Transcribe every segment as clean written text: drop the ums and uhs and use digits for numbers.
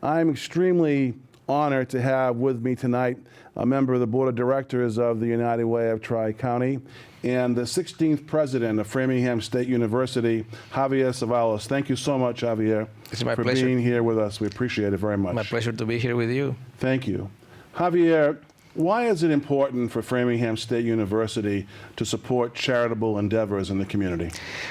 I'm extremely honored to have with me tonight a member of the Board of Directors of the United Way of Tri-County and the 16th President of Framingham State University, Javier Cevallos. Thank you so much, Javier, it's my for pleasure. being here with us. We appreciate it very much. My pleasure to be here with you. Thank you. Javier, why is it important for Framingham State University to support charitable endeavors in the community?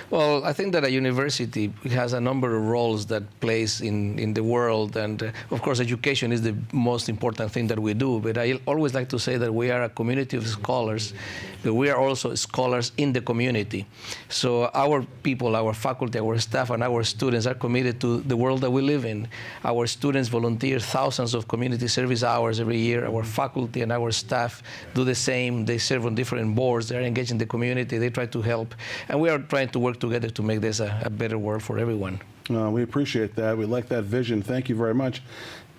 Well, I think that a university has a number of roles that plays in the world, and of course education is the most important thing that we do, but I always like to say that we are a community of scholars, but we are also scholars in the community. So our people, our faculty, our staff, and our students are committed to the world that we live in. Our students volunteer thousands of community service hours every year. Our faculty and our staff do the same. They serve on different boards. They're engaged in the community. They try to help. And we are trying to work together to make this a better world for everyone. We appreciate that. We like that vision. Thank you very much.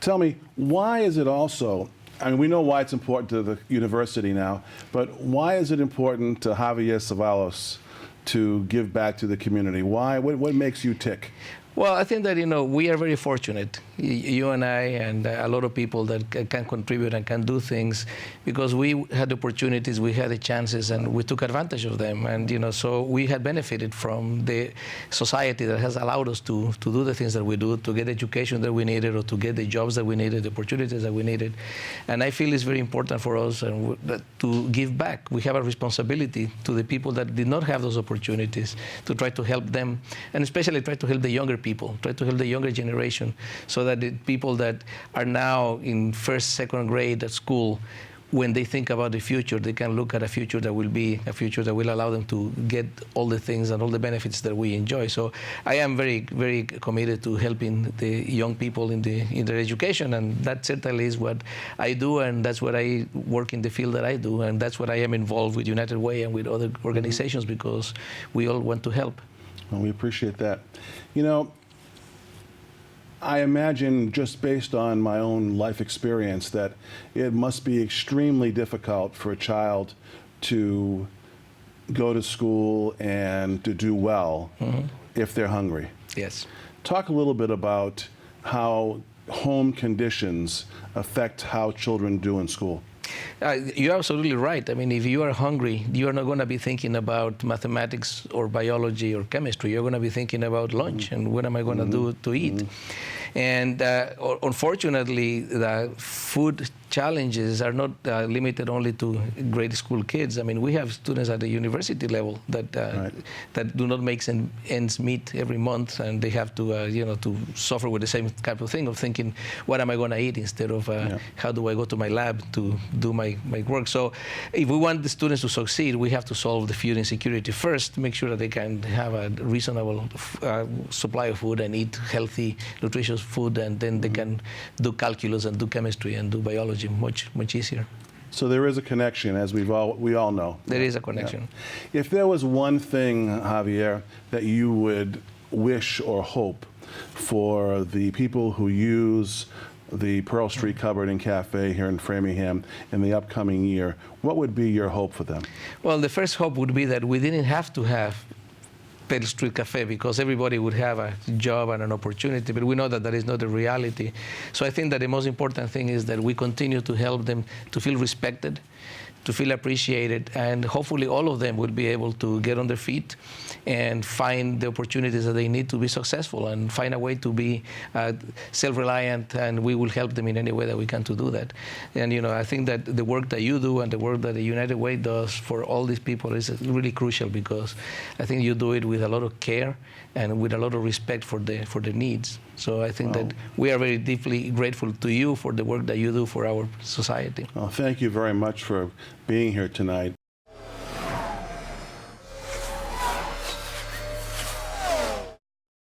Tell me, why is it also, I mean, we know why it's important to the university now, but why is it important to Javier Cevallos to give back to the community? Why? What makes you tick? Well, I think that, we are very fortunate, you and I and a lot of people that can contribute and can do things because we had opportunities, we had the chances, and we took advantage of them. And, so we had benefited from the society that has allowed us to do the things that we do, to get education that we needed, or to get the jobs that we needed, the opportunities that we needed. And I feel it's very important for us to give back. We have a responsibility to the people that did not have those opportunities to try to help them, and especially try to help the younger people, try to help the younger generation, so that the people that are now in first, second grade at school, when they think about the future, they can look at a future that will be a future that will allow them to get all the things and all the benefits that we enjoy. So I am very, very committed to helping the young people in their education, and that certainly is what I do, and that's what I work in the field that I do, and that's what I am involved with United Way and with other organizations, because we all want to help. Well, we appreciate that. I imagine, just based on my own life experience, that it must be extremely difficult for a child to go to school and to do well if they're hungry. Yes. Talk a little bit about how home conditions affect how children do in school. You're absolutely right. I mean, if you are hungry, you're not going to be thinking about mathematics or biology or chemistry. You're going to be thinking about lunch and what am I going to do to eat. And unfortunately, the food challenges are not limited only to grade school kids. I mean, we have students at the university level that that do not make ends meet every month, and they have to to suffer with the same type of thing of thinking, what am I going to eat, instead of how do I go to my lab to do my work. So if we want the students to succeed, we have to solve the food insecurity first, make sure that they can have a reasonable supply of food and eat healthy, nutritious food, and then they can do calculus and do chemistry and do biology much easier. So there is a connection, as we all know. There is a connection. Yeah. If there was one thing, Javier, that you would wish or hope for the people who use the Pearl Street Cupboard and Cafe here in Framingham in the upcoming year, what would be your hope for them? Well, the first hope would be that we didn't have to have Pearl Street Cafe, because everybody would have a job and an opportunity, but we know that that is not the reality. So I think that the most important thing is that we continue to help them to feel respected, to feel appreciated, and hopefully all of them will be able to get on their feet and find the opportunities that they need to be successful and find a way to be self-reliant, and we will help them in any way that we can to do that. And I think that the work that you do and the work that the United Way does for all these people is really crucial, because I think you do it with a lot of care and with a lot of respect for the needs. So I think that we are very deeply grateful to you for the work that you do for our society. Well, thank you very much for being here tonight.